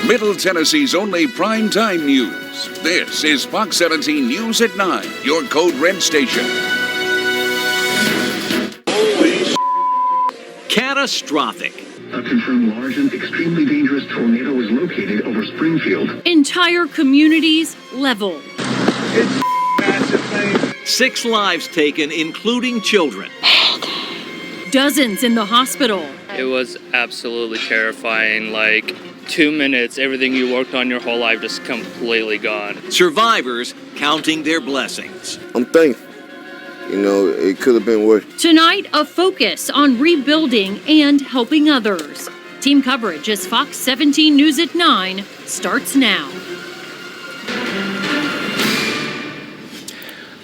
Middle Tennessee's only primetime news. This is Fox 17 News at 9, your Code Red station. Holy Catastrophic. A confirmed large and extremely dangerous tornado is located over Springfield. Entire communities leveled. It's massive thing. 6 lives taken, including children. Dozens in the hospital. It was absolutely terrifying. Like 2 minutes, everything you worked on your whole life just completely gone. Survivors counting their blessings. I'm thankful. You know, it could have been worse. Tonight, a focus on rebuilding and helping others. Team coverage as Fox 17 News at 9 starts now.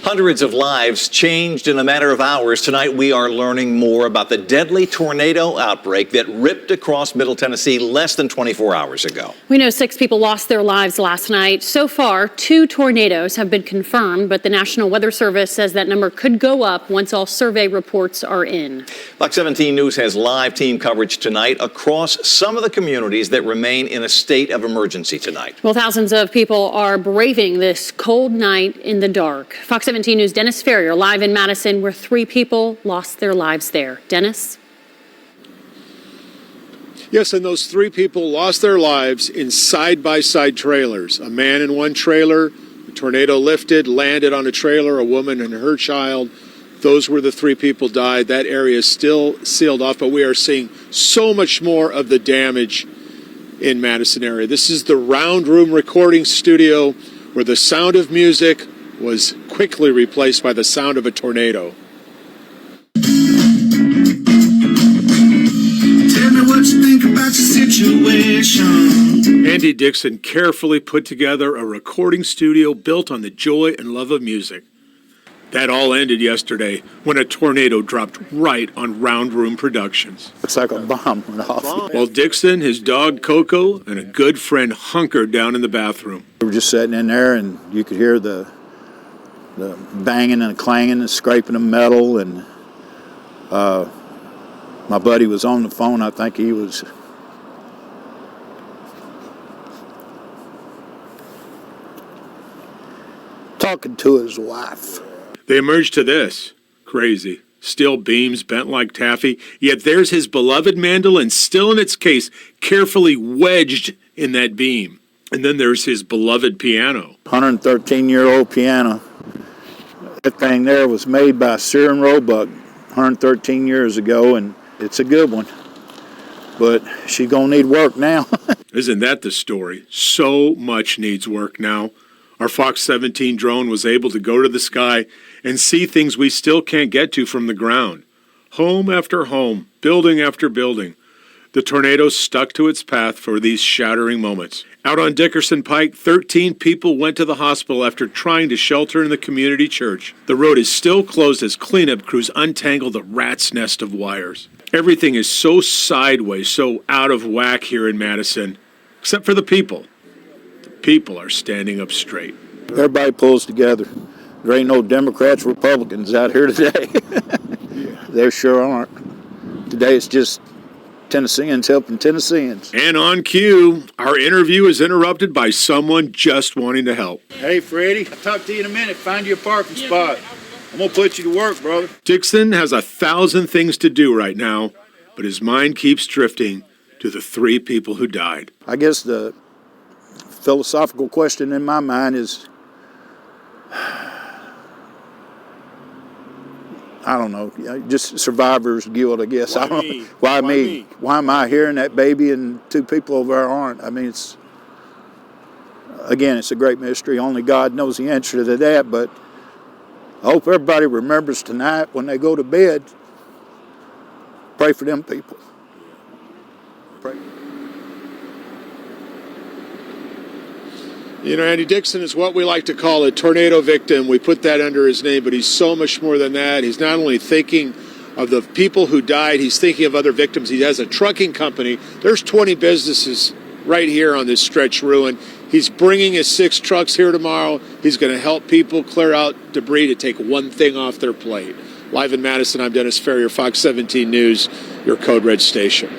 Hundreds of lives changed in a matter of hours. Tonight, we are learning more about the deadly tornado outbreak that ripped across Middle Tennessee less than 24 hours ago. We know 6 people lost their lives last night. So far, 2 tornadoes have been confirmed, but the National Weather Service says that number could go up once all survey reports are in. Fox 17 News has live team coverage tonight across some of the communities that remain in a state of emergency tonight. Well, thousands of people are braving this cold night in the dark. Fox 17 News' Dennis Ferrier live in Madison, where 3 people lost their lives there. Dennis? Yes, and those 3 people lost their lives in side-by-side trailers. A man in one trailer, the tornado lifted, landed on a trailer, a woman and her child. Those were the 3 people died. That area is still sealed off, but we are seeing so much more of the damage in Madison area. This is the Round Room recording studio where the sound of music was quickly replaced by the sound of a tornado. Tell me what you think about your situation. Andy Dixon carefully put together a recording studio built on the joy and love of music. That all ended yesterday when a tornado dropped right on Round Room Productions. It's like a bomb went off. While Dixon, his dog Coco, and a good friend hunkered down in the bathroom. We were just sitting in there, and you could hear the banging and clanging and scraping of metal, and my buddy was on the phone. I think he was talking to his wife. They emerged to this. Crazy. Steel beams bent like taffy, yet there's his beloved mandolin still in its case, carefully wedged in that beam. And then there's his beloved piano. 113-year-old piano. That thing there was made by Sear and Roebuck 113 years ago, and it's a good one. But she's going to need work now. Isn't that the story? So much needs work now. Our Fox 17 drone was able to go to the sky and see things we still can't get to from the ground. Home after home, building after building. The tornado stuck to its path for these shattering moments. Out on Dickerson Pike, 13 people went to the hospital after trying to shelter in the community church. The road is still closed as cleanup crews untangle the rat's nest of wires. Everything is so sideways, so out of whack here in Madison, except for the people. The people are standing up straight. Everybody pulls together. There ain't no Democrats, Republicans out here today. There sure aren't. Today it's just Tennesseans helping Tennesseans. And on cue, our interview is interrupted by someone just wanting to help. Hey, Freddie, I'll talk to you in a minute. Find you a parking spot. I'm going to put you to work, brother. Dixon has 1,000 things to do right now, but his mind keeps drifting to the 3 people who died. I guess the philosophical question in my mind is, I don't know, just survivor's guilt, I guess. Why I don't me? Why me? Why am I hearing that baby and 2 people over there aren't? I mean, it's a great mystery. Only God knows the answer to that, but I hope everybody remembers tonight when they go to bed, pray for them people. Pray. You know, Andy Dixon is what we like to call a tornado victim. We put that under his name, but he's so much more than that. He's not only thinking of the people who died, he's thinking of other victims. He has a trucking company. There's 20 businesses right here on this stretch ruin. He's bringing his 6 trucks here tomorrow. He's going to help people clear out debris to take one thing off their plate. Live in Madison, I'm Dennis Ferrier, Fox 17 News, your Code Red station.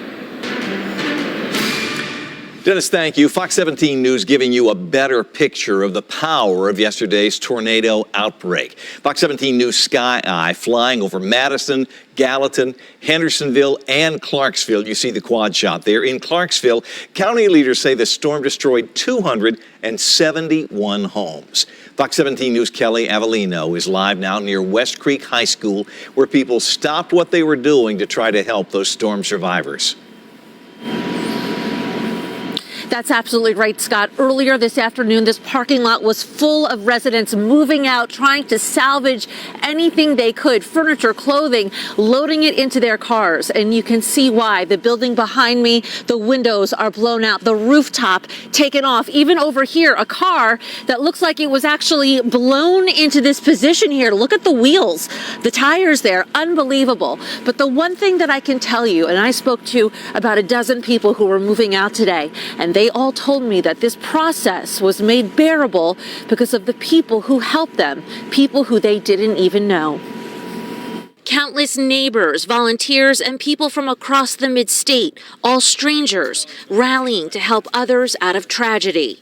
Dennis, thank you. Fox 17 News giving you a better picture of the power of yesterday's tornado outbreak. Fox 17 News Sky Eye flying over Madison, Gallatin, Hendersonville, and Clarksville. You see the quad shot there. In Clarksville, county leaders say the storm destroyed 271 homes. Fox 17 News' Kelly Avellino is live now near West Creek High School, where people stopped what they were doing to try to help those storm survivors. That's absolutely right, Scott. Earlier this afternoon, this parking lot was full of residents moving out, trying to salvage anything they could, furniture, clothing, loading it into their cars. And you can see why. The building behind me, the windows are blown out, the rooftop taken off. Even over here, a car that looks like it was actually blown into this position here. Look at the wheels, the tires there, unbelievable. But the one thing that I can tell you, and I spoke to about a dozen people who were moving out today, and they all told me that this process was made bearable because of the people who helped them, people who they didn't even know. Countless neighbors, volunteers, and people from across the mid-state, all strangers, rallying to help others out of tragedy.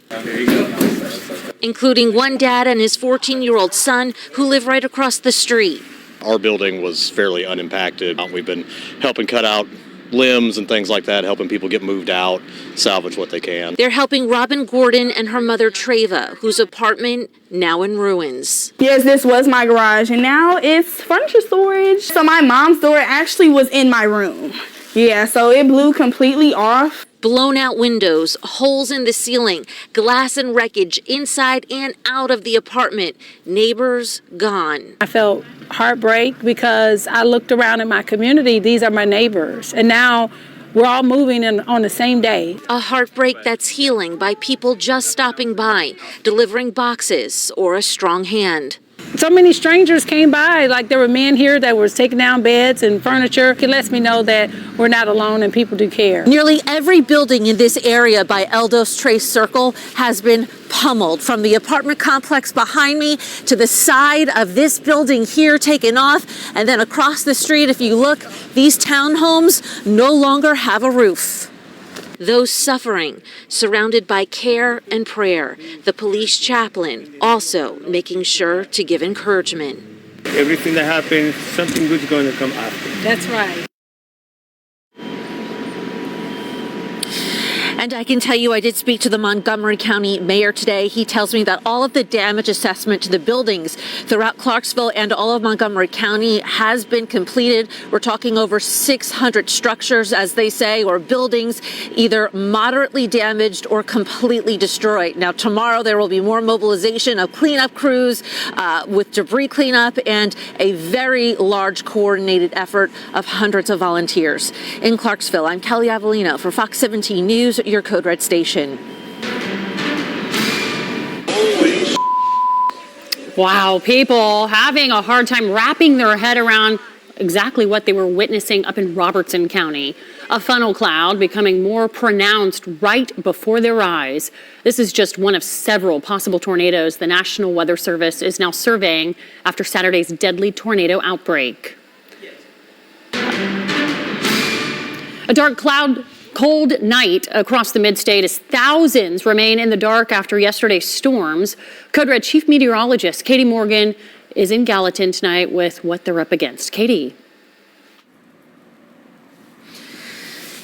Including one dad and his 14-year-old son who live right across the street. Our building was fairly unimpacted. We've been helping cut out limbs and things like that, helping people get moved out, salvage what they can. They're helping Robin Gordon and her mother Treva, whose apartment now in ruins. Yes, this was my garage, and now it's furniture storage. So my mom's door actually was in my room. Yeah, so it blew completely off. Blown out windows, holes in the ceiling, glass and wreckage inside and out of the apartment. Neighbors gone. I felt heartbreak because I looked around in my community. These are my neighbors. And now we're all moving in on the same day. A heartbreak that's healing by people just stopping by, delivering boxes or a strong hand. So many strangers came by, like there were men here that was taking down beds and furniture. It lets me know that we're not alone and people do care. Nearly every building in this area by Eldos Trace Circle has been pummeled, from the apartment complex behind me to the side of this building here taken off. And then across the street, if you look, these townhomes no longer have a roof. Those suffering, surrounded by care and prayer. The police chaplain also making sure to give encouragement. Everything that happens, something good's going to come after. That's right. And I can tell you, I did speak to the Montgomery County mayor today. He tells me that all of the damage assessment to the buildings throughout Clarksville and all of Montgomery County has been completed. We're talking over 600 structures, as they say, or buildings, either moderately damaged or completely destroyed. Now, tomorrow there will be more mobilization of cleanup crews with debris cleanup and a very large coordinated effort of hundreds of volunteers. In Clarksville, I'm Kelly Avellino for Fox 17 News, your Code Red station. Wow, people having a hard time wrapping their head around exactly what they were witnessing up in Robertson County. A funnel cloud becoming more pronounced right before their eyes. This is just one of several possible tornadoes the National Weather Service is now surveying after Saturday's deadly tornado outbreak. A dark cloud cold night across the mid-state as thousands remain in the dark after yesterday's storms. Code Red Chief Meteorologist Katie Morgan is in Gallatin tonight with what they're up against. Katie.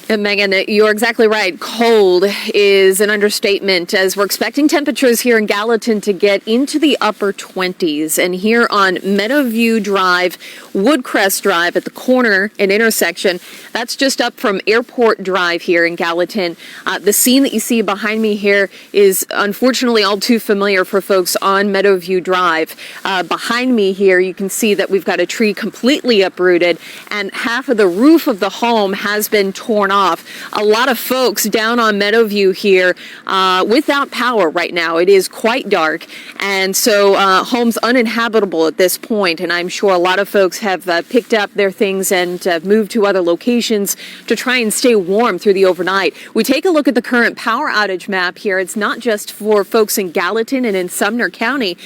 And Megan, you're exactly right. Cold is an understatement, as we're expecting temperatures here in Gallatin to get into the upper 20s. And here on Meadowview Drive, Woodcrest Drive at the corner and intersection, that's just up from Airport Drive here in Gallatin. The scene that you see behind me here is unfortunately all too familiar for folks on Meadowview Drive. Behind me here, you can see that we've got a tree completely uprooted and half of the roof of the home has been torn off. A lot of folks down on Meadowview here without power right now. It is quite dark, and so homes uninhabitable at this point. And I'm sure a lot of folks have picked up their things and moved to other locations to try and stay warm through the overnight. We take a look at the current power outage map here. It's not just for folks in Gallatin and in Sumner County.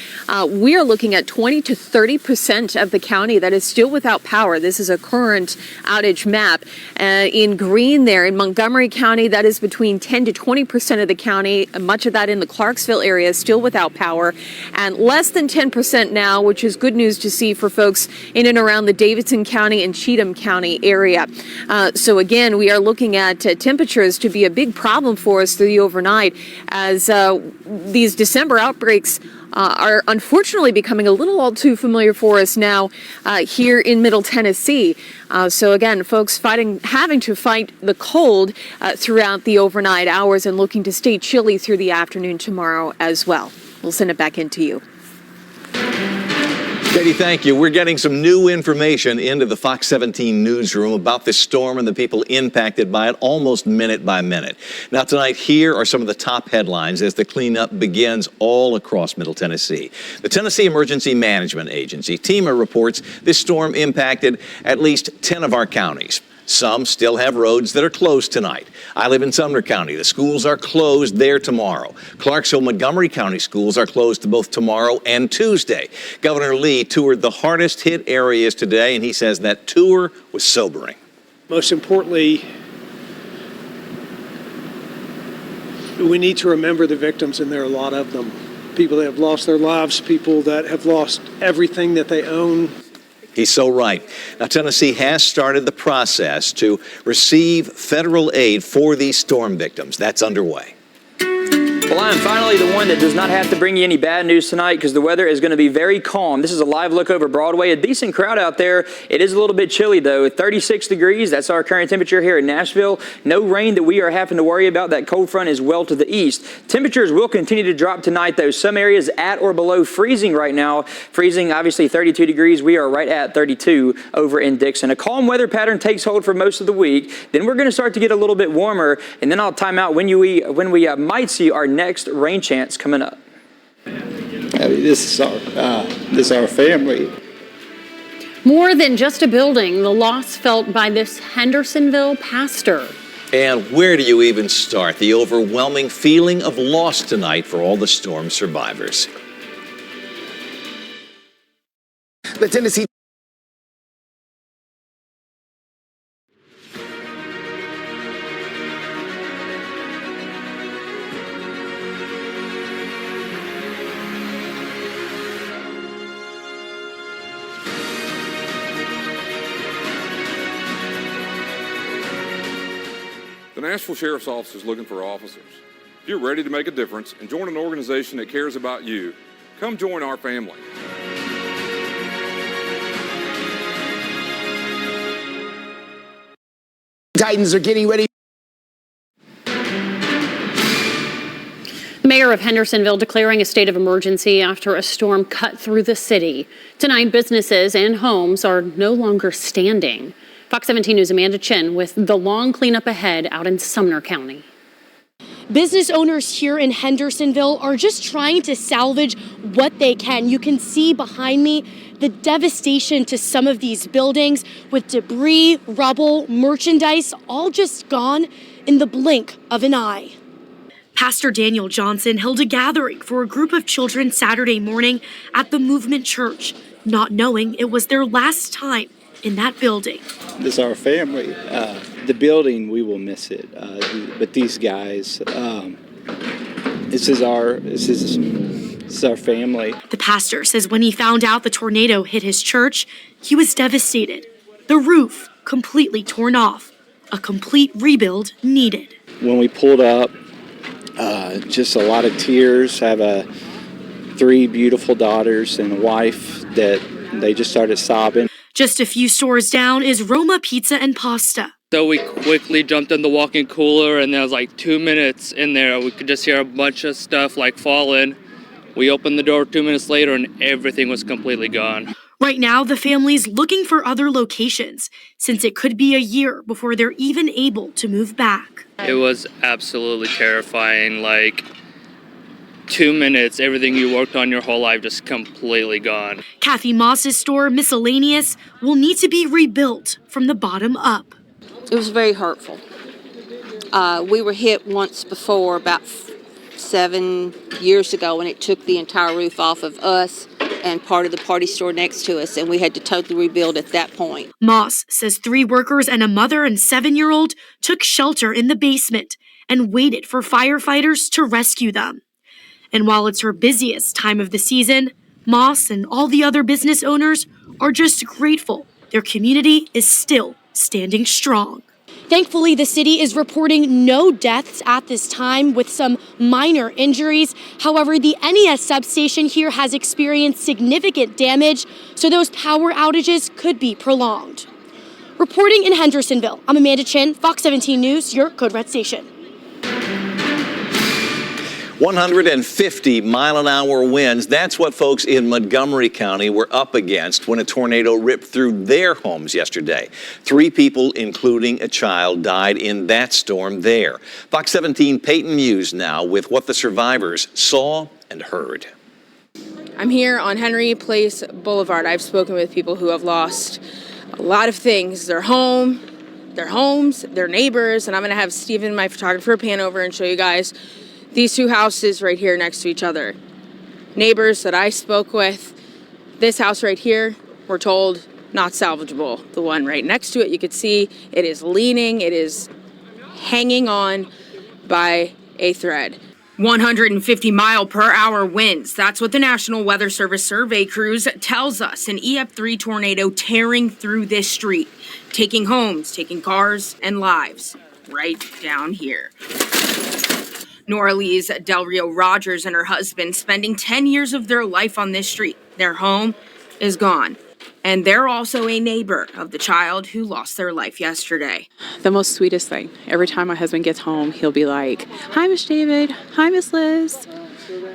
We are looking at 20 to 30% of the county that is still without power. This is a current outage map. In green, rain there in Montgomery County. That is between 10 to 20% of the county. Much of that in the Clarksville area, still without power, and less than 10% now, which is good news to see for folks in and around the Davidson County and Cheatham County area. So again, we are looking at temperatures to be a big problem for us through the overnight as these December outbreaks are unfortunately becoming a little all too familiar for us now here in Middle Tennessee. So again, folks having to fight the cold throughout the overnight hours and looking to stay chilly through the afternoon tomorrow as well. We'll send it back into you. Katie, thank you. We're getting some new information into the Fox 17 newsroom about this storm and the people impacted by it almost minute by minute. Now tonight, here are some of the top headlines as the cleanup begins all across Middle Tennessee. The Tennessee Emergency Management Agency, TEMA, reports this storm impacted at least 10 of our counties. Some still have roads that are closed tonight. I live in Sumner County. The schools are closed there tomorrow. Clarksville, Montgomery County schools are closed both tomorrow and Tuesday. Governor Lee toured the hardest hit areas today, and he says that tour was sobering. Most importantly, we need to remember the victims, and there are a lot of them. People that have lost their lives, people that have lost everything that they own. He's so right. Now, Tennessee has started the process to receive federal aid for these storm victims. That's underway. Well, I'm finally the one that does not have to bring you any bad news tonight because the weather is going to be very calm. This is a live look over Broadway. A decent crowd out there. It is a little bit chilly, though. 36 degrees. That's our current temperature here in Nashville. No rain that we are having to worry about. That cold front is well to the east. Temperatures will continue to drop tonight, though. Some areas at or below freezing right now. Freezing, obviously, 32 degrees. We are right at 32 over in Dixon. A calm weather pattern takes hold for most of the week. Then we're going to start to get a little bit warmer, and then I'll time out when we might see our next rain chance coming up. This is our family. More than just a building, the loss felt by this Hendersonville pastor. And where do you even start? The overwhelming feeling of loss tonight for all the storm survivors. The Tennessee The Nashville Sheriff's Office is looking for officers. If you're ready to make a difference and join an organization that cares about you, come join our family. Titans are getting ready. The mayor of Hendersonville declaring a state of emergency after a storm cut through the city. Tonight, businesses and homes are no longer standing. Fox 17 News' Amanda Chin with the long cleanup ahead out in Sumner County. Business owners here in Hendersonville are just trying to salvage what they can. You can see behind me the devastation to some of these buildings with debris, rubble, merchandise, all just gone in the blink of an eye. Pastor Daniel Johnson held a gathering for a group of children Saturday morning at the Movement Church, not knowing it was their last time in that building. This is our family. The building, we will miss it. But these guys, this is our family. The pastor says when he found out the tornado hit his church, he was devastated. The roof completely torn off. A complete rebuild needed. When we pulled up, just a lot of tears. I have 3 beautiful daughters and a wife that they just started sobbing. Just a few stores down is Roma Pizza and Pasta. So we quickly jumped in the walk-in cooler, and there was like 2 minutes in there. We could just hear a bunch of stuff like falling. We opened the door 2 minutes later, and everything was completely gone. Right now, the family's looking for other locations, since it could be a year before they're even able to move back. It was absolutely terrifying. Like 2 minutes, everything you worked on your whole life just completely gone. Kathy Moss's store, Miscellaneous, will need to be rebuilt from the bottom up. It was very hurtful. We were hit once before, about 7 years ago, and it took the entire roof off of us and part of the party store next to us, and we had to totally rebuild at that point. Moss says 3 workers and a mother and 7-year-old took shelter in the basement and waited for firefighters to rescue them. And while it's her busiest time of the season, Moss and all the other business owners are just grateful their community is still standing strong. Thankfully, the city is reporting no deaths at this time, with some minor injuries. However, the NES substation here has experienced significant damage, so those power outages could be prolonged. Reporting in Hendersonville, I'm Amanda Chin, Fox 17 News, your Code Red station. 150 mile-an-hour winds. That's what folks in Montgomery County were up against when a tornado ripped through their homes yesterday. 3 people, including a child, died in that storm there. Fox 17 Peyton Muse now with what the survivors saw and heard. I'm here on Henry Place Boulevard. I've spoken with people who have lost a lot of things. Their home, their homes, their neighbors, and I'm going to have Steven, my photographer, pan over and show you guys these 2 houses right here next to each other. Neighbors that I spoke with, this house right here, we're told not salvageable. The one right next to it, you could see it is leaning, it is hanging on by a thread. 150-mile-per-hour winds. That's what the National Weather Service survey crews tells us. An EF3 tornado tearing through this street, taking homes, taking cars, and lives right down here. Noralee's Del Rio Rogers and her husband spending 10 years of their life on this street. Their home is gone. And they're also a neighbor of the child who lost their life yesterday. The most sweetest thing. Every time my husband gets home, he'll be like, "Hi, Miss David. Hi, Miss Liz."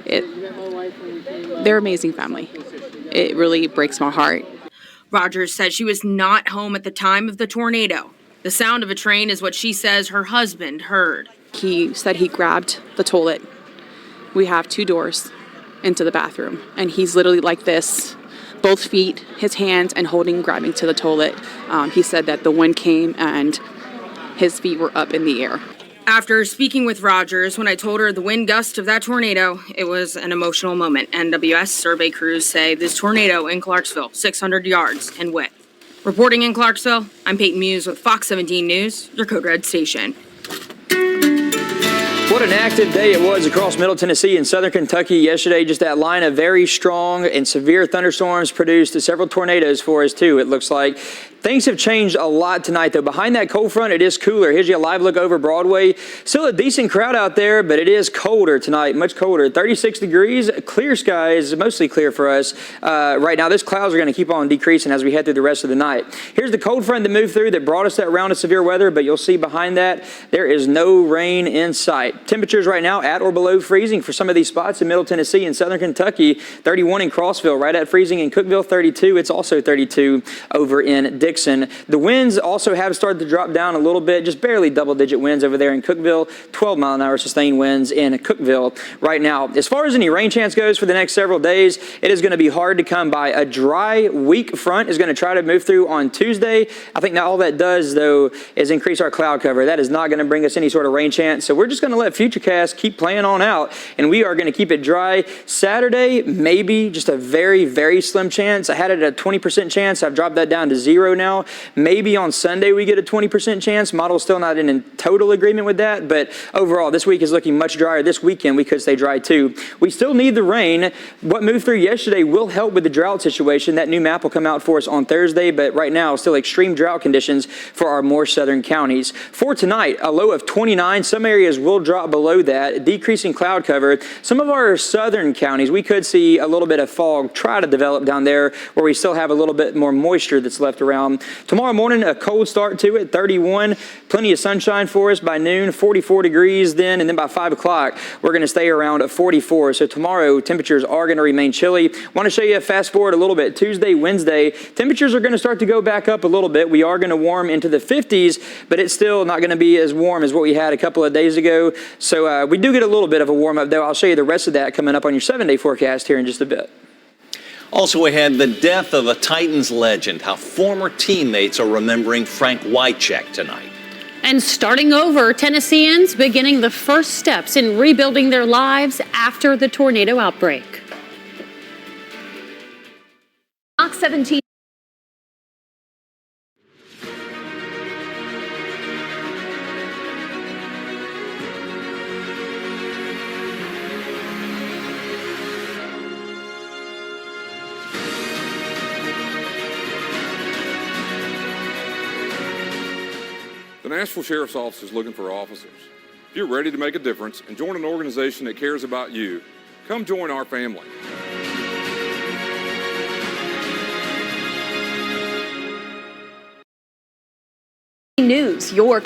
They're amazing family. It really breaks my heart. Rogers says she was not home at the time of the tornado. The sound of a train is what she says her husband heard. He said he grabbed the toilet. We have 2 doors into the bathroom, and he's literally like this, both feet, his hands, and grabbing to the toilet. He said that the wind came and his feet were up in the air. After speaking with Rogers, when I told her the wind gust of that tornado, it was an emotional moment. NWS survey crews say this tornado in Clarksville, 600 yards in width. Reporting in Clarksville, I'm Peyton Muse with Fox 17 News, your Code Red station. What an active day it was across Middle Tennessee and Southern Kentucky yesterday. Just that line of very strong and severe thunderstorms produced several tornadoes for us too, it looks like. Things have changed a lot tonight, though. Behind that cold front, it is cooler. Here's you a live look over Broadway. Still a decent crowd out there, but it is colder tonight, much colder. 36 degrees, clear skies, mostly clear for us. Right now, those clouds are going to keep on decreasing as we head through the rest of the night. Here's the cold front that moved through that brought us that round of severe weather, but you'll see behind that, there is no rain in sight. Temperatures right now at or below freezing for some of these spots in Middle Tennessee and Southern Kentucky. 31 in Crossville, right at freezing in Cookeville, 32. It's also 32 over in Dixon. The winds also have started to drop down a little bit, just barely double-digit winds over there in Cookeville, 12-mile-an-hour sustained winds in Cookeville right now. As far as any rain chance goes for the next several days, it is going to be hard to come by. A dry, weak front is going to try to move through on Tuesday. I think now all that does, though, is increase our cloud cover. That is not going to bring us any sort of rain chance, so we're just going to let Futurecast keep playing on out, and we are going to keep it dry. Saturday, maybe just a very, very slim chance. I had it at a 20% chance. I've dropped that down to 0 now. Maybe on Sunday we get a 20% chance. Model's still not in total agreement with that, but overall this week is looking much drier. This weekend we could stay dry too. We still need the rain. What moved through yesterday will help with the drought situation. That new map will come out for us on Thursday, but right now still extreme drought conditions for our more southern counties. For tonight, a low of 29. Some areas will drop below that, decreasing cloud cover. Some of our southern counties, we could see a little bit of fog try to develop down there where we still have a little bit more moisture that's left around. Tomorrow morning, a cold start to it, 31. Plenty of sunshine for us by noon, 44 degrees then, and then by 5 o'clock, we're going to stay around 44. So tomorrow, temperatures are going to remain chilly. Want to show you a fast forward a little bit. Tuesday, Wednesday, temperatures are going to start to go back up a little bit. We are going to warm into the 50s, but it's still not going to be as warm as what we had a couple of days ago. So we do get a little bit of a warm up, though. I'll show you the rest of that coming up on your 7-day forecast here in just a bit. Also ahead, the death of a Titans legend, how former teammates are remembering Frank Wycheck tonight. And starting over, Tennesseans beginning the first steps in rebuilding their lives after the tornado outbreak. Fox 17. The Nashville Sheriff's Office is looking for officers. If you're ready to make a difference and join an organization that cares about you, come join our family. News, your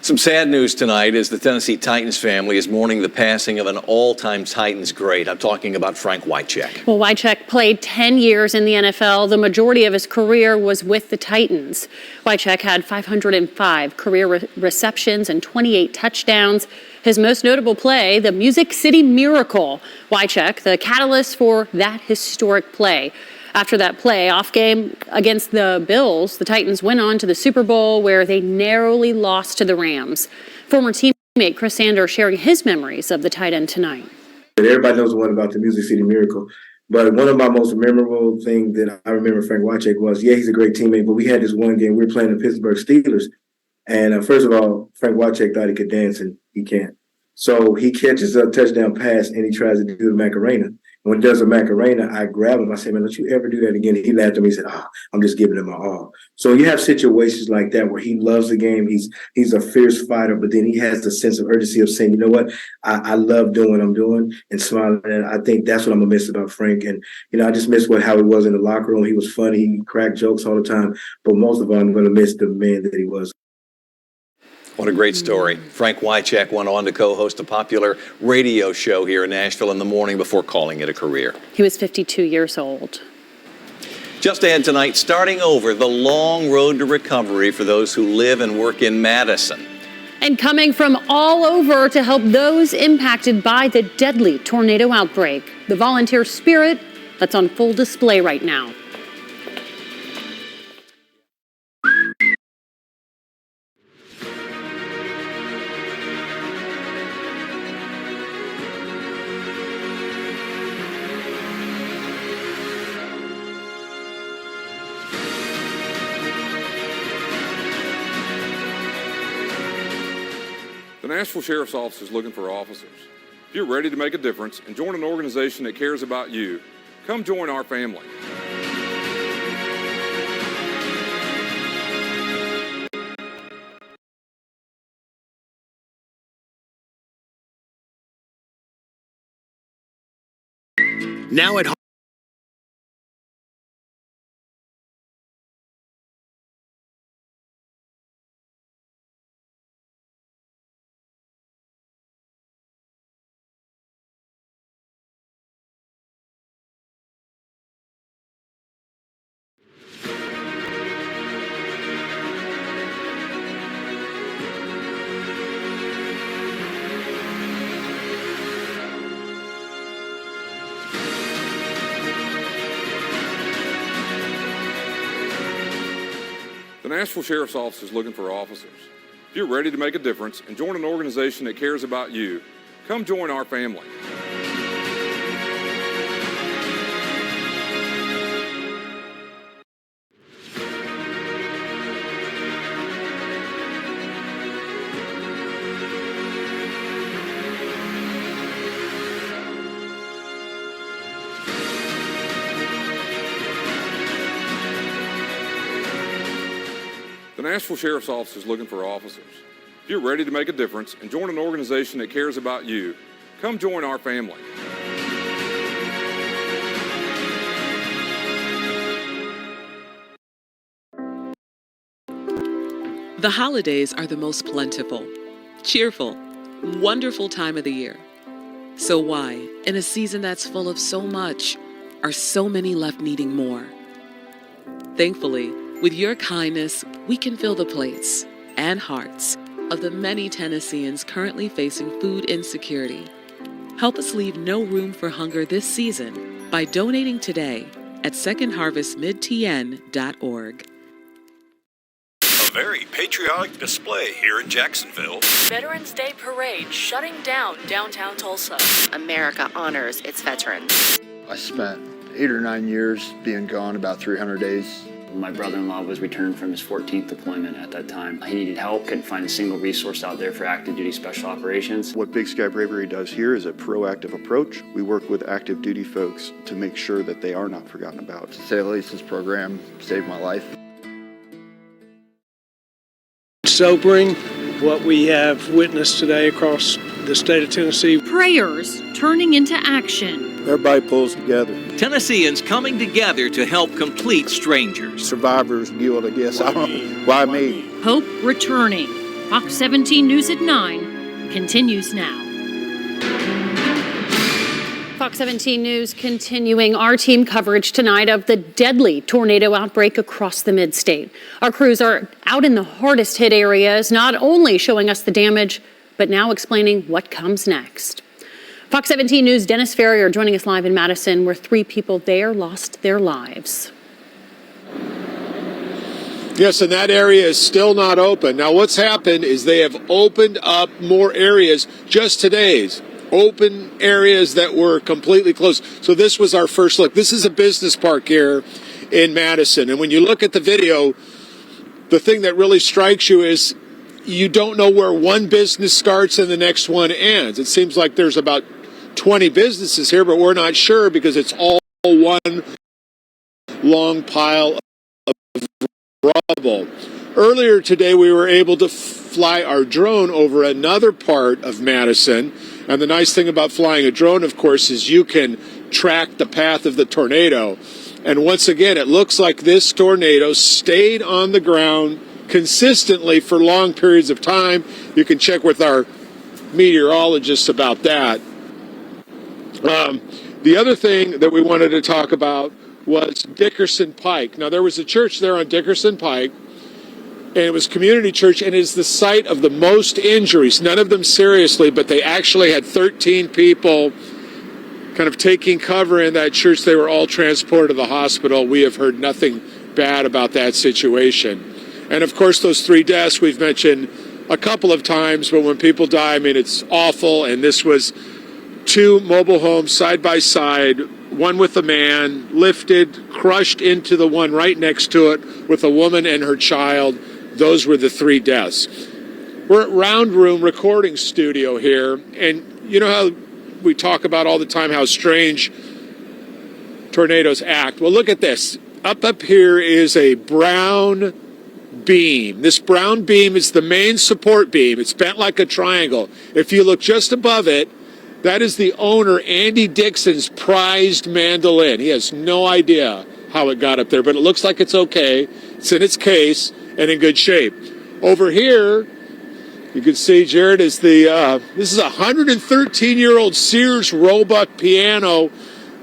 Some sad news tonight as the Tennessee Titans family is mourning the passing of an all-time Titans great. I'm talking about Frank Wycheck. Well, Wycheck played 10 years in the NFL. The majority of his career was with the Titans. Wycheck had 505 career receptions and 28 touchdowns. His most notable play, the Music City Miracle. Wycheck, the catalyst for that historic play. After that playoff game against the Bills, the Titans went on to the Super Bowl where they narrowly lost to the Rams. Former teammate Chris Sanders sharing his memories of the tight end tonight. Everybody knows the one about the Music City Miracle. But one of my most memorable things that I remember Frank Wycheck was, he's a great teammate, but we had this one game, we were playing the Pittsburgh Steelers. And first of all, Frank Wycheck thought he could dance and he can't. So he catches a touchdown pass and he tries to do the Macarena. When he does a Macarena, I grab him. I say, man, don't you ever do that again. He laughed at me. He said, I'm just giving him my all. So you have situations like that where he loves the game. He's a fierce fighter, but then he has the sense of urgency of saying, you know what, I love doing what I'm doing and smiling. And I think that's what I'm going to miss about Frank. And, I just miss how he was in the locker room. He was funny. He cracked jokes all the time. But most of all, I'm going to miss the man that he was. What a great story. Frank Wycheck went on to co-host a popular radio show here in Nashville in the morning before calling it a career. He was 52 years old. Just ahead tonight, starting over the long road to recovery for those who live and work in Madison. And coming from all over to help those impacted by the deadly tornado outbreak. The volunteer spirit that's on full display right now. The Nashville Sheriff's Office is looking for officers. If you're ready to make a difference and join an organization that cares about you, come join our family. Now at home. The Nashville Sheriff's Office is looking for officers. If you're ready to make a difference and join an organization that cares about you, come join our family. The Nashville Sheriff's Office is looking for officers. If you're ready to make a difference and join an organization that cares about you, come join our family. The holidays are the most plentiful, cheerful, wonderful time of the year. So why, in a season that's full of so much, are so many left needing more? Thankfully, with your kindness, we can fill the plates and hearts of the many Tennesseans currently facing food insecurity. Help us leave no room for hunger this season by donating today at secondharvestmidtn.org. A very patriotic display here in Jacksonville. Veterans Day Parade shutting down downtown Tulsa. America honors its veterans. I spent 8 or 9 years being gone, about 300 days. My brother-in-law was returning from his 14th deployment at that time. He needed help, couldn't find a single resource out there for active duty special operations. What Big Sky Bravery does here is a proactive approach. We work with active duty folks to make sure that they are not forgotten about. To say the least, this program saved my life. Sobering what we have witnessed today across the state of Tennessee. Prayers turning into action. Everybody pulls together. Tennesseans coming together to help complete strangers. Survivor's guilt, I guess. Why me? Hope returning. Fox 17 News at 9 continues now. Fox 17 News continuing our team coverage tonight of the deadly tornado outbreak across the mid-state. Our crews are out in the hardest hit areas, not only showing us the damage, but now explaining what comes next. Fox 17 News' Dennis Ferrier joining us live in Madison, where 3 people there lost their lives. Yes, and that area is still not open. Now, what's happened is they have opened up more areas, just today's open areas that were completely closed. So this was our first look. This is a business park here in Madison. And when you look at the video, the thing that really strikes you is you don't know where one business starts and the next one ends. It seems like there's about 20 businesses here, but we're not sure because it's all one long pile of rubble. Earlier today, we were able to fly our drone over another part of Madison. And the nice thing about flying a drone, of course, is you can track the path of the tornado. And once again, it looks like this tornado stayed on the ground consistently for long periods of time. You can check with our meteorologists about that. The other thing that we wanted to talk about was Dickerson Pike. Now, there was a church there on Dickerson Pike, and it was community church, and it is the site of the most injuries, none of them seriously, but they actually had 13 people kind of taking cover in that church. They were all transported to the hospital. We have heard nothing bad about that situation. And of course, those 3 deaths we've mentioned a couple of times, but when people die, I mean, it's awful. And this was 2 mobile homes side by side, one with a man, lifted, crushed into the one right next to it with a woman and her child. Those were the 3 deaths. We're at Round Room Recording Studio here, and you know how we talk about all the time how strange tornadoes act. Well, look at this. Up here is a brown beam. This brown beam is the main support beam. It's bent like a triangle. If you look just above it, that is the owner, Andy Dixon's prized mandolin. He has no idea how it got up there, but it looks like it's okay. It's in its case and in good shape. Over here, you can see, Jared, is this is a 113-year-old Sears Roebuck piano.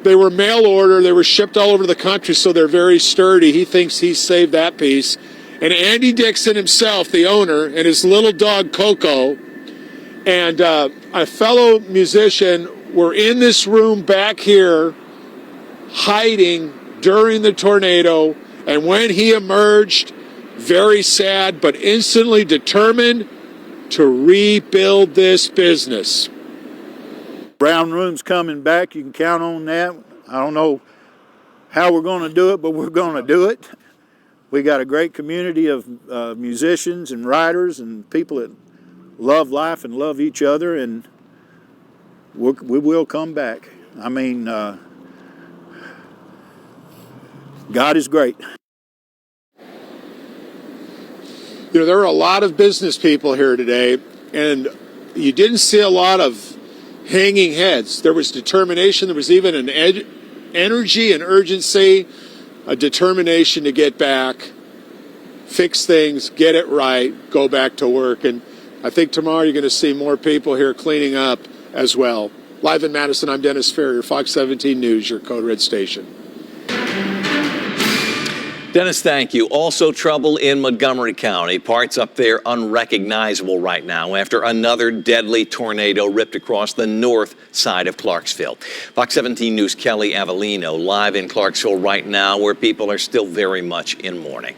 They were mail order. They were shipped all over the country, so they're very sturdy. He thinks he saved that piece. And Andy Dixon himself, the owner, and his little dog, Coco, and a fellow musician were in this room back here hiding during the tornado. And when he emerged, very sad, but instantly determined to rebuild this business. Brown Room's coming back. You can count on that. I don't know how we're going to do it, but we're going to do it. We got a great community of musicians and writers and people that love life and love each other, and we will come back. I mean, God is great. there are a lot of business people here today, and you didn't see a lot of hanging heads. There was determination. There was even an energy and urgency, a determination to get back, fix things, get it right, go back to work. And I think tomorrow you're going to see more people here cleaning up as well. Live in Madison, I'm Dennis Ferrier, Fox 17 News, your Code Red station. Dennis, thank you. Also trouble in Montgomery County. Parts up there unrecognizable right now after another deadly tornado ripped across the north side of Clarksville. Fox 17 News' Kelly Avellino live in Clarksville right now, where people are still very much in mourning.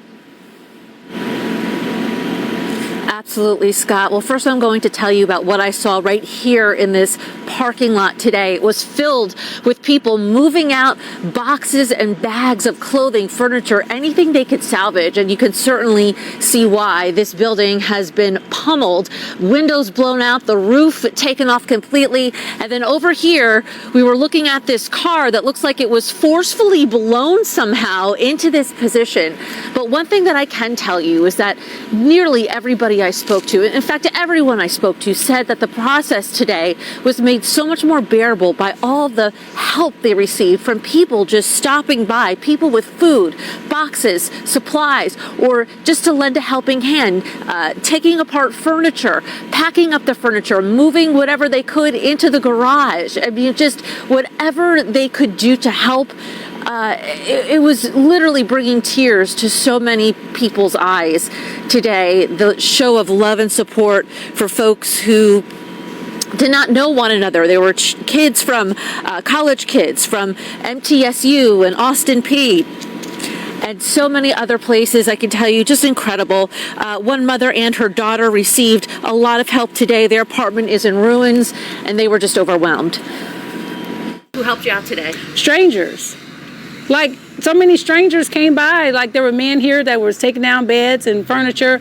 Absolutely, Scott. Well, first I'm going to tell you about what I saw right here in this parking lot today. It was filled with people moving out boxes and bags of clothing, furniture, anything they could salvage. And you can certainly see why. This building has been pummeled, windows blown out, the roof taken off completely. And then over here, we were looking at this car that looks like it was forcefully blown somehow into this position. But one thing that I can tell you is that nearly everybody I spoke to, in fact, everyone I spoke to, said that the process today was made so much more bearable by all the help they received from people just stopping by, people with food, boxes, supplies, or just to lend a helping hand, taking apart furniture, packing up the furniture, moving whatever they could into the garage. I mean, just whatever they could do to help. It was literally bringing tears to so many people's eyes today, the show of love and support for folks who did not know one another. There were kids from college kids from MTSU and Austin Peay and so many other places. I can tell you, just incredible. One mother and her daughter received a lot of help today. Their apartment is in ruins and they were just overwhelmed. Who helped you out today? Strangers. Like, so many strangers came by. Like, there were men here that was taking down beds and furniture.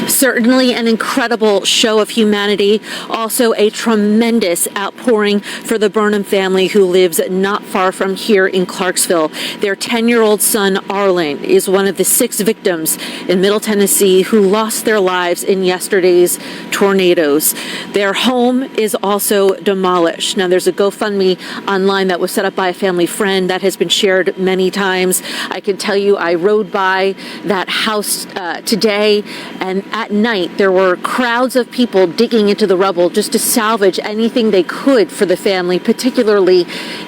Certainly an incredible show of humanity. Also a tremendous outpouring for the Burnham family who lives not far from here in Clarksville. Their 10-year-old son, Arlen, is one of the 6 victims in Middle Tennessee who lost their lives in yesterday's tornadoes. Their home is also demolished. Now, there's a GoFundMe online that was set up by a family friend that has been shared many times. I can tell you, I rode by that house today, and at night there were crowds of people digging into the rubble just to salvage anything they could for the family, particularly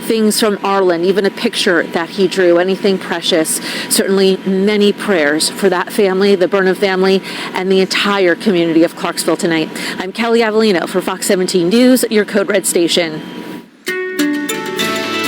things from Arlen, even a picture that he drew, anything precious. Certainly many prayers for that family, the Burnham family, and the entire community of Clarksville tonight. I'm Kelly Avellino for Fox 17 News, your Code Red station.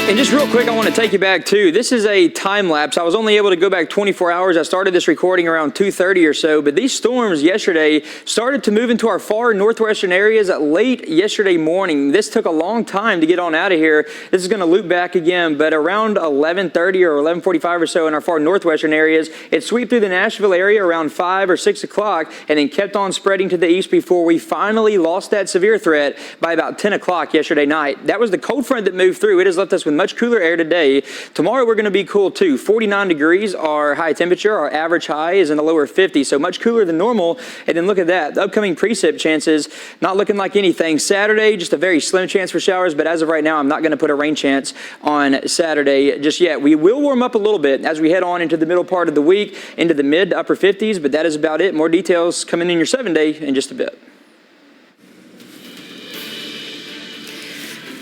And just real quick, I want to take you back too. This is a time lapse. I was only able to go back 24 hours. I started this recording around 2:30 or so, but these storms yesterday started to move into our far northwestern areas late yesterday morning. This took a long time to get on out of here. This is going to loop back again, but around 11:30 or 11:45 or so in our far northwestern areas, it swept through the Nashville area around 5 or 6 o'clock and then kept on spreading to the east before we finally lost that severe threat by about 10 o'clock yesterday night. That was the cold front that moved through. It has left us with much cooler air today. Tomorrow we're going to be cool too. 49 degrees our high temperature. Our average high is in the lower 50s, so much cooler than normal. And then look at that. The upcoming precip chances not looking like anything. Saturday, just a very slim chance for showers, but as of right now, I'm not going to put a rain chance on Saturday just yet. We will warm up a little bit as we head on into the middle part of the week, into the mid to upper 50s, but that is about it. More details coming in your 7-day in just a bit.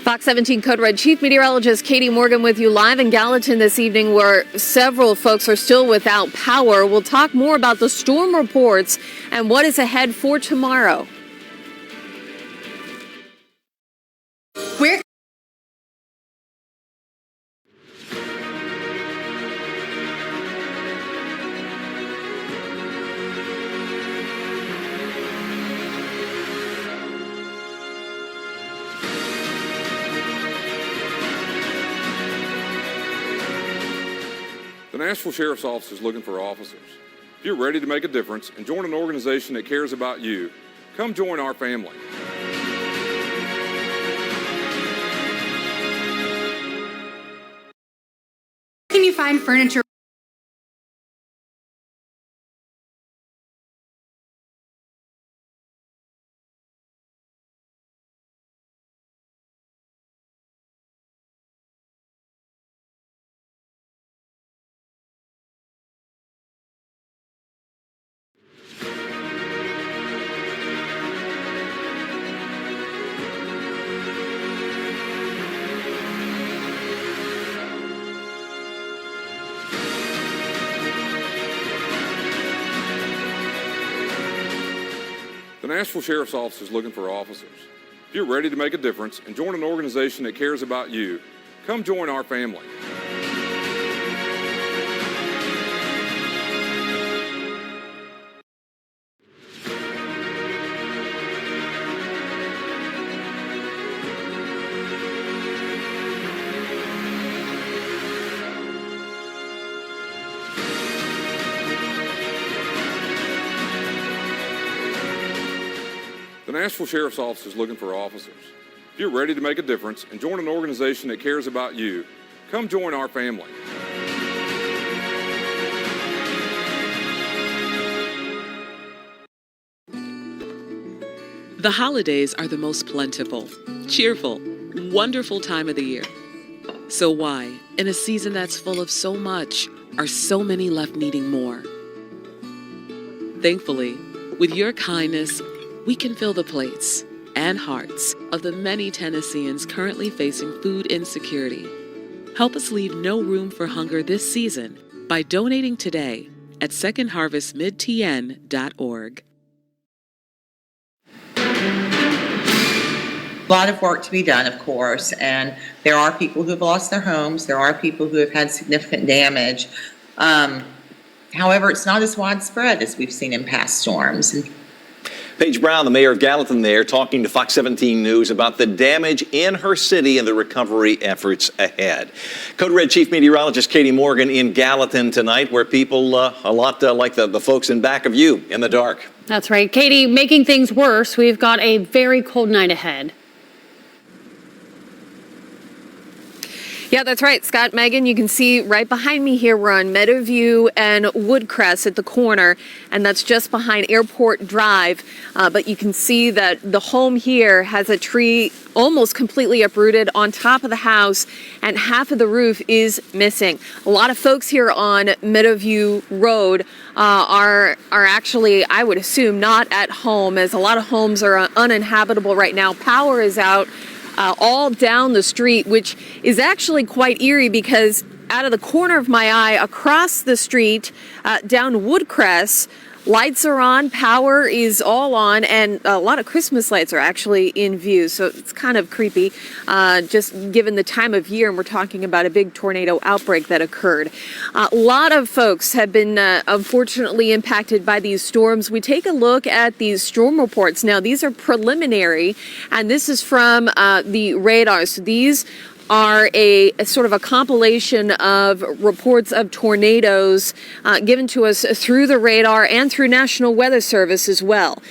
Fox 17 Code Red Chief Meteorologist Katie Morgan with you live in Gallatin this evening, where several folks are still without power. We'll talk more about the storm reports and what is ahead for tomorrow. We're The Nashville Sheriff's Office is looking for officers. If you're ready to make a difference and join an organization that cares about you, come join our family. Can you find furniture The Nashville Sheriff's Office is looking for officers. If you're ready to make a difference and join an organization that cares about you, come join our family. The Nashville Sheriff's Office is looking for officers. If you're ready to make a difference and join an organization that cares about you, come join our family. The holidays are the most plentiful, cheerful, wonderful time of the year. So why, in a season that's full of so much, are so many left needing more? Thankfully, with your kindness, we can fill the plates and hearts of the many Tennesseans currently facing food insecurity. Help us leave no room for hunger this season by donating today at secondharvestmidtn.org. A lot of work to be done, of course, and there are people who have lost their homes. There are people who have had significant damage. However, it's not as widespread as we've seen in past storms. Paige Brown, the mayor of Gallatin there, talking to Fox 17 News about the damage in her city and the recovery efforts ahead. Code Red Chief Meteorologist Katie Morgan in Gallatin tonight, where people a lot like the folks in back of you in the dark. That's right. Katie, making things worse, we've got a very cold night ahead. Yeah, that's right, Scott. Megan, you can see right behind me here, we're on Meadowview and Woodcrest at the corner, and that's just behind Airport Drive. But you can see that the home here has a tree almost completely uprooted on top of the house, and half of the roof is missing. A lot of folks here on Meadowview Road are actually, I would assume, not at home, as a lot of homes are uninhabitable right now. Power is out all down the street, which is actually quite eerie because out of the corner of my eye across the street down Woodcrest, lights are on, power is all on, and a lot of Christmas lights are actually in view. So it's kind of creepy, just given the time of year, and we're talking about a big tornado outbreak that occurred. A lot of folks have been unfortunately impacted by these storms. We take a look at these storm reports. Now, these are preliminary, and this is from the radar. So these are a sort of a compilation of reports of tornadoes given to us through the radar and through National Weather Service as well.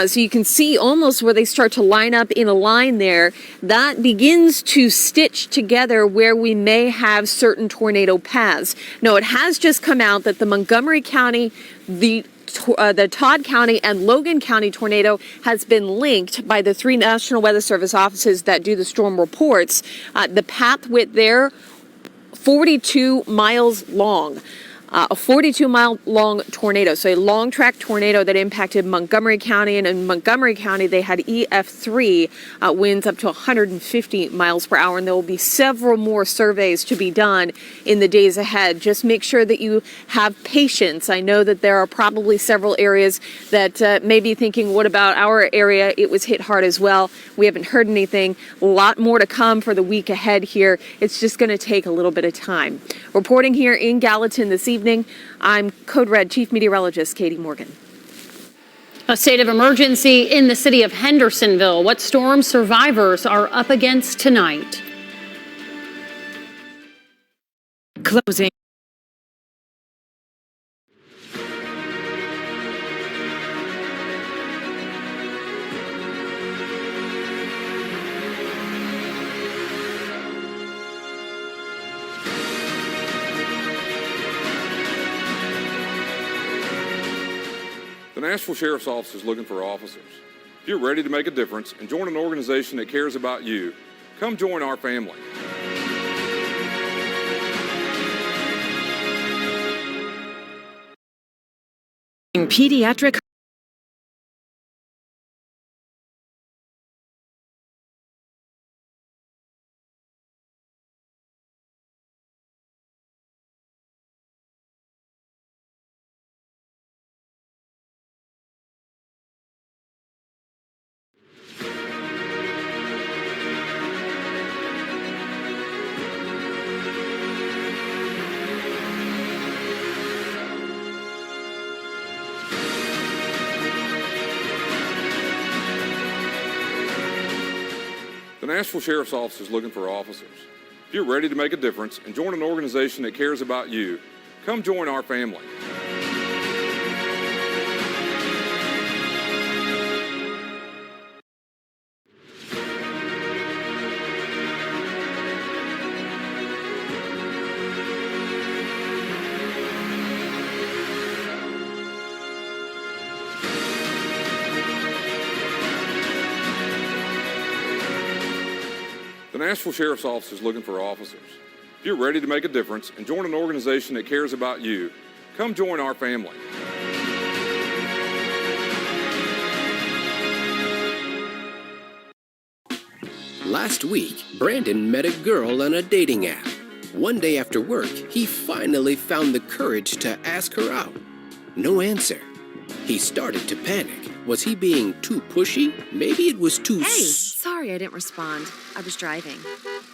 So you can see almost where they start to line up in a line there. That begins to stitch together where we may have certain tornado paths. Now, it has just come out that the Montgomery County, the Todd County and Logan County tornado has been linked by the three National Weather Service offices that do the storm reports. The path width there, 42 miles long. A 42-mile-long tornado, so a long-track tornado that impacted Montgomery County, and in Montgomery County they had EF3 winds up to 150 miles per hour, and there will be several more surveys to be done in the days ahead. Just make sure that you have patience. I know that there are probably several areas that may be thinking, what about our area? It was hit hard as well. We haven't heard anything. A lot more to come for the week ahead here. It's just going to take a little bit of time. Reporting here in Gallatin this evening, I'm Code Red Chief Meteorologist Katie Morgan. A state of emergency in the city of Hendersonville. What storm survivors are up against tonight? Closing. The Nashville Sheriff's Office is looking for officers. If you're ready to make a difference and join an organization that cares about you, come join our family. Pediatric The Nashville Sheriff's Office is looking for officers. If you're ready to make a difference and join an organization that cares about you, come join our family. The Nashville Sheriff's Office is looking for officers. If you're ready to make a difference and join an organization that cares about you, come join our family. Last week, Brandon met a girl on a dating app. One day after work, he finally found the courage to ask her out. No answer. He started to panic. Was he being too pushy? Maybe it was too... Hey, sorry I didn't respond. I was driving.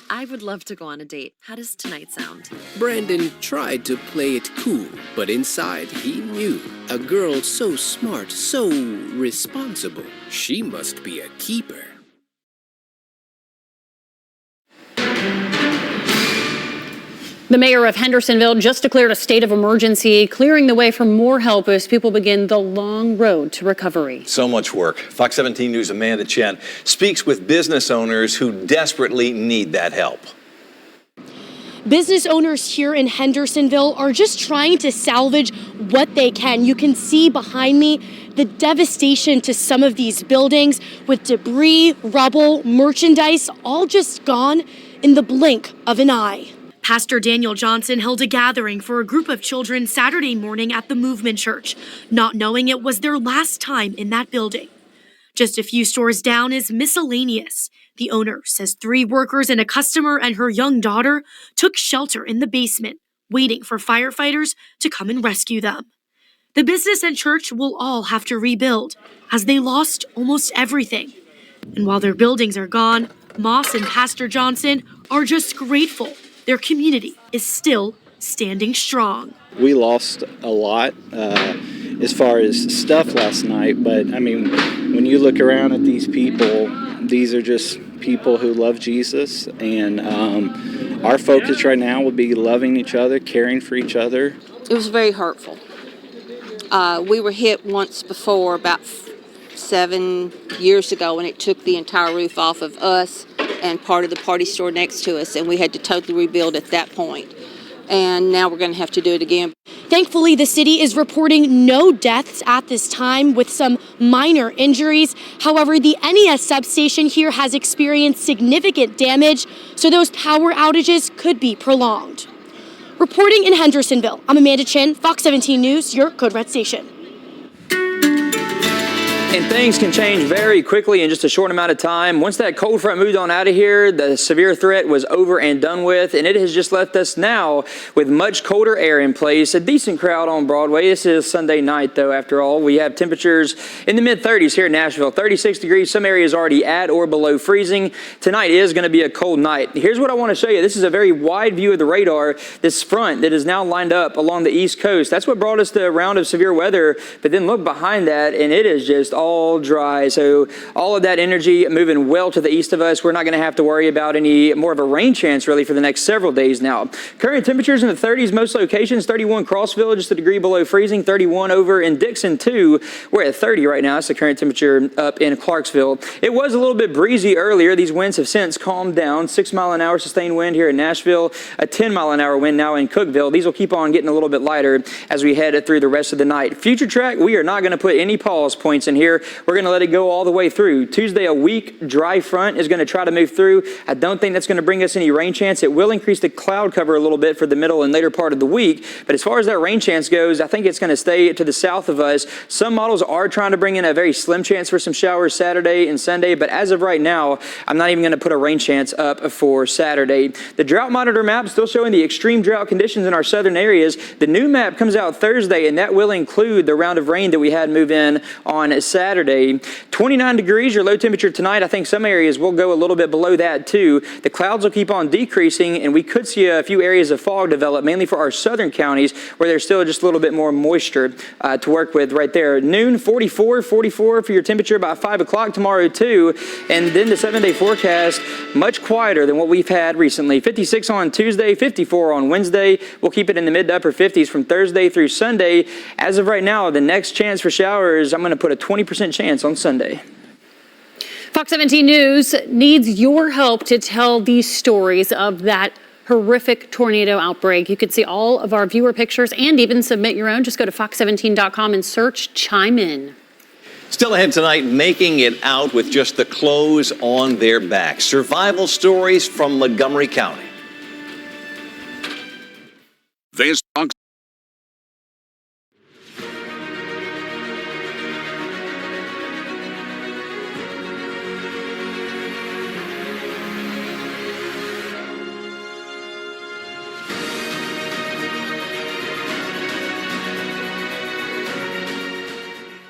I would love to go on a date. How does tonight sound? Brandon tried to play it cool, but inside he knew. A girl so smart, so responsible. She must be a keeper. The mayor of Hendersonville just declared a state of emergency, clearing the way for more help as people begin the long road to recovery. So much work. Fox 17 News' Amanda Chen speaks with business owners who desperately need that help. Business owners here in Hendersonville are just trying to salvage what they can. You can see behind me the devastation to some of these buildings with debris, rubble, merchandise, all just gone in the blink of an eye. Pastor Daniel Johnson held a gathering for a group of children Saturday morning at the Movement Church, not knowing it was their last time in that building. Just a few stores down is Miscellaneous. The owner says 3 workers and a customer and her young daughter took shelter in the basement, waiting for firefighters to come and rescue them. The business and church will all have to rebuild, as they lost almost everything. And while their buildings are gone, Moss and Pastor Johnson are just grateful their community is still standing strong. We lost a lot as far as stuff last night, but I mean, when you look around at these people, these are just people who love Jesus, and our focus right now will be loving each other, caring for each other. It was very hurtful. We were hit once before, about 7 years ago, and it took the entire roof off of us and part of the party store next to us, and we had to totally rebuild at that point. And now we're going to have to do it again. Thankfully, the city is reporting no deaths at this time, with some minor injuries. However, the NES substation here has experienced significant damage, so those power outages could be prolonged. Reporting in Hendersonville, I'm Amanda Chen, Fox 17 News, your Code Red station. And things can change very quickly in just a short amount of time. Once that cold front moved on out of here, the severe threat was over and done with, and it has just left us now with much colder air in place. A decent crowd on Broadway. This is Sunday night, though, after all. We have temperatures in the mid-30s here in Nashville, 36 degrees. Some areas already at or below freezing. Tonight is going to be a cold night. Here's what I want to show you. This is a very wide view of the radar, this front that is now lined up along the East Coast. That's what brought us the round of severe weather, but then look behind that, and it is just all dry. So all of that energy moving well to the east of us. We're not going to have to worry about any more of a rain chance really for the next several days now. Current temperatures in the 30s most locations. 31 Crossville, just a degree below freezing. 31 over in Dixon 2. We're at 30 right now. That's the current temperature up in Clarksville. It was a little bit breezy earlier. These winds have since calmed down. 6 mile an hour sustained wind here in Nashville. A 10 mile an hour wind now in Cookeville. These will keep on getting a little bit lighter as we head through the rest of the night. Future track, we are not going to put any pause points in here. We're going to let it go all the way through. Tuesday, a weak, dry front is going to try to move through. I don't think that's going to bring us any rain chance. It will increase the cloud cover a little bit for the middle and later part of the week. But as far as that rain chance goes, I think it's going to stay to the south of us. Some models are trying to bring in a very slim chance for some showers Saturday and Sunday. But as of right now, I'm not even going to put a rain chance up for Saturday. The drought monitor map still showing the extreme drought conditions in our southern areas. The new map comes out Thursday, and that will include the round of rain that we had move in on Saturday. Saturday. 29 degrees, your low temperature tonight. I think some areas will go a little bit below that too. The clouds will keep on decreasing, and we could see a few areas of fog develop, mainly for our southern counties, where there's still just a little bit more moisture to work with right there. Noon, 44 for your temperature by 5 o'clock tomorrow too. And then the 7-day forecast, much quieter than what we've had recently. 56 on Tuesday, 54 on Wednesday. We'll keep it in the mid to upper 50s from Thursday through Sunday. As of right now, the next chance for showers, I'm going to put a 20% chance on Sunday. Fox 17 News needs your help to tell these stories of that horrific tornado outbreak. You can see all of our viewer pictures and even submit your own. Just go to fox17.com and search Chime In. Still ahead tonight, making it out with just the clothes on their backs. Survival stories from Montgomery County. This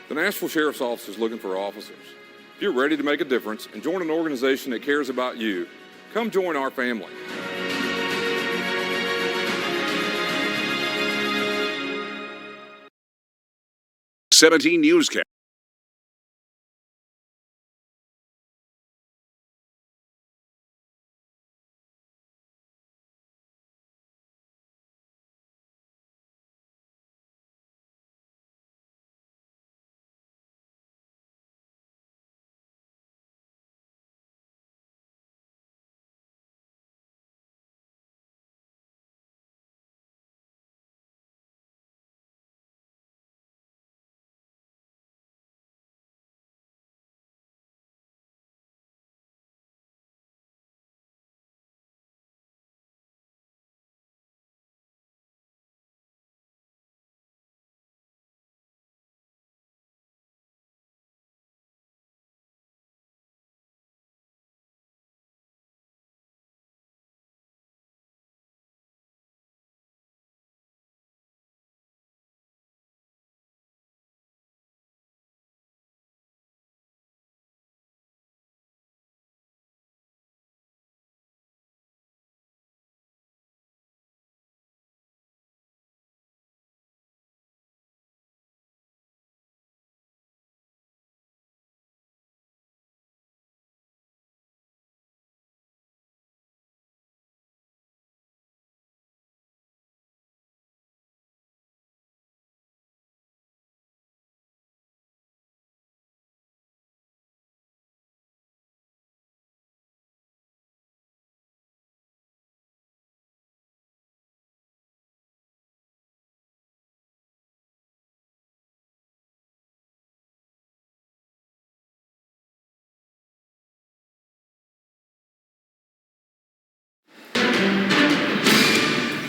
The Nashville Sheriff's Office is looking for officers. If you're ready to make a difference and join an organization that cares about you, come join our family. WZTV Newscast.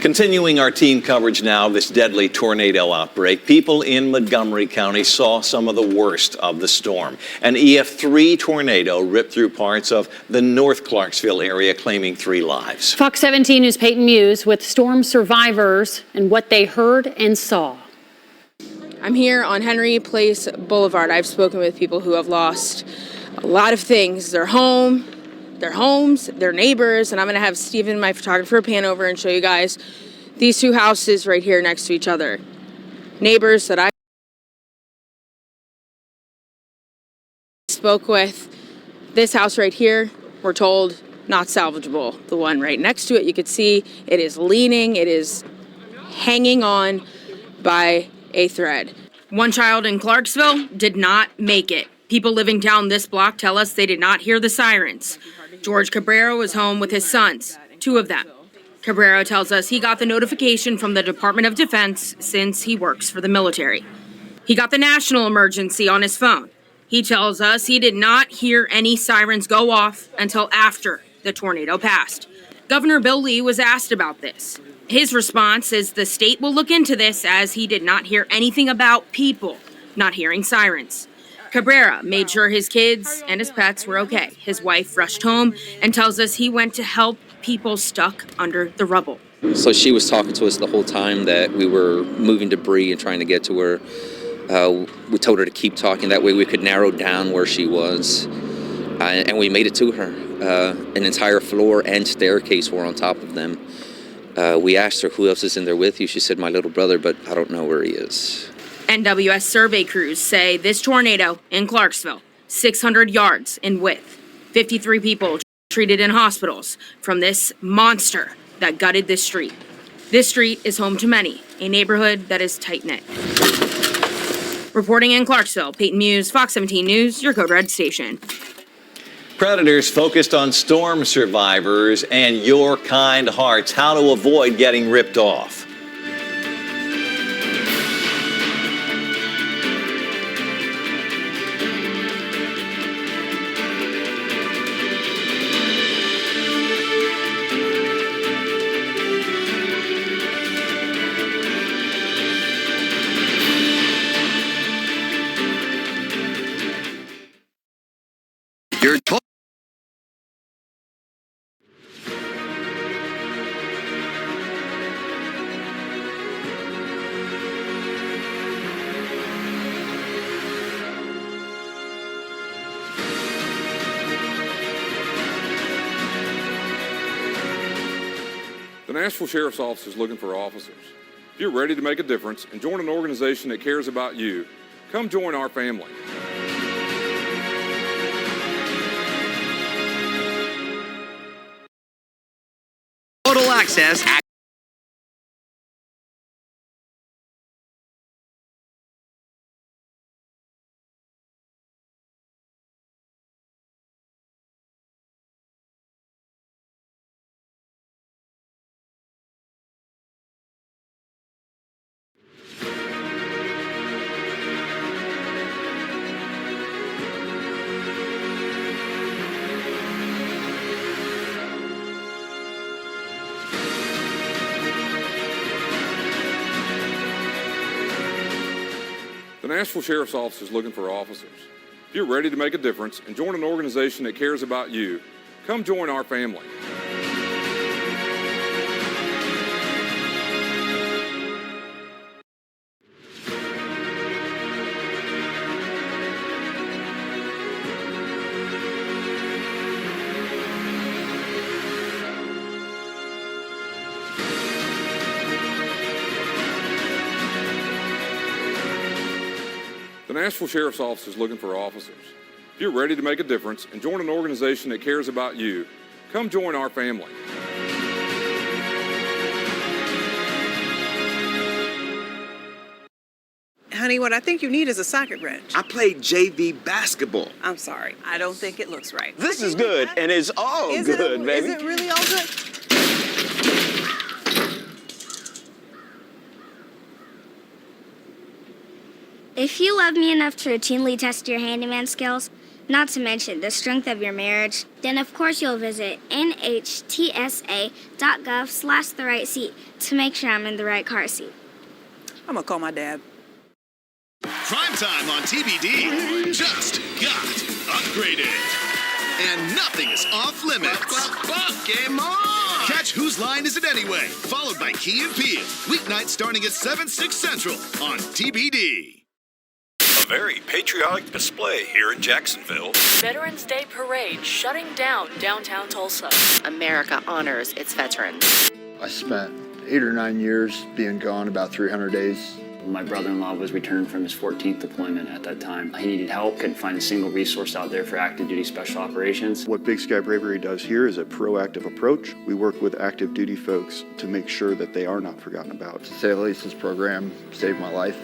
Continuing our team coverage now of this deadly tornado outbreak, people in Montgomery County saw some of the worst of the storm. An EF3 tornado ripped through parts of the North Clarksville area, claiming 3 lives. Fox 17 News' Peyton Muse with storm survivors and what they heard and saw. I'm here on Henry Place Boulevard. I've spoken with people who have lost a lot of things. Their home, their homes, their neighbors, and I'm going to have Stephen, my photographer, pan over and show you guys these 2 houses right here next to each other. Neighbors that I spoke with. This house right here, we're told, not salvageable. The one right next to it, you could see it is leaning, it is hanging on by a thread. One child in Clarksville did not make it. People living down this block tell us they did not hear the sirens. George Cabrera was home with his sons, 2 of them. Cabrera tells us he got the notification from the Department of Defense since he works for the military. He got the national emergency on his phone. He tells us he did not hear any sirens go off until after the tornado passed. Governor Bill Lee was asked about this. His response is the state will look into this, as he did not hear anything about people not hearing sirens. Cabrera made sure his kids and his pets were okay. His wife rushed home and tells us he went to help people stuck under the rubble. So she was talking to us the whole time that we were moving debris and trying to get to where We told her to keep talking. That way we could narrow down where she was. And we made it to her. An entire floor and staircase were on top of them. We asked her, who else is in there with you? She said, my little brother, but I don't know where he is. NWS survey crews say this tornado in Clarksville, 600 yards in width, 53 people treated in hospitals from this monster that gutted this street. This street is home to many, a neighborhood that is tight-knit. Reporting in Clarksville, Peyton Muse, Fox 17 News, your Code Red station. Predators focused on storm survivors and your kind hearts, how to avoid getting ripped off. The Nashville Sheriff's Office is looking for officers. If you're ready to make a difference and join an organization that cares about you, come join our family. Total access. The Nashville Sheriff's Office is looking for officers. If you're ready to make a difference and join an organization that cares about you, come join our family. The Nashville Sheriff's Office is looking for officers. If you're ready to make a difference and join an organization that cares about you, come join our family. Honey, what I think you need is a socket wrench. I played JV basketball. I'm sorry. I don't think it looks right. This is good, and it's all good, baby. Is it really all good? If you love me enough to routinely test your handyman skills, not to mention the strength of your marriage, then of course you'll visit nhtsa.gov/therightseat to make sure I'm in the right car seat. I'm gonna call my dad. Prime time on TBD just got upgraded. And nothing is off limits. Game on! Catch Whose Line Is It Anyway? Followed by Key and Peele. Weeknights starting at 7/6 Central on TBD. A very patriotic display here in Jacksonville. Veterans Day Parade shutting down downtown Tulsa. America honors its veterans. I spent 8 or 9 years being gone, about 300 days. My brother-in-law was returned from his 14th deployment at that time. He needed help, couldn't find a single resource out there for active duty special operations. What Big Sky Bravery does here is a proactive approach. We work with active duty folks to make sure that they are not forgotten about. To say the least, this program saved my life.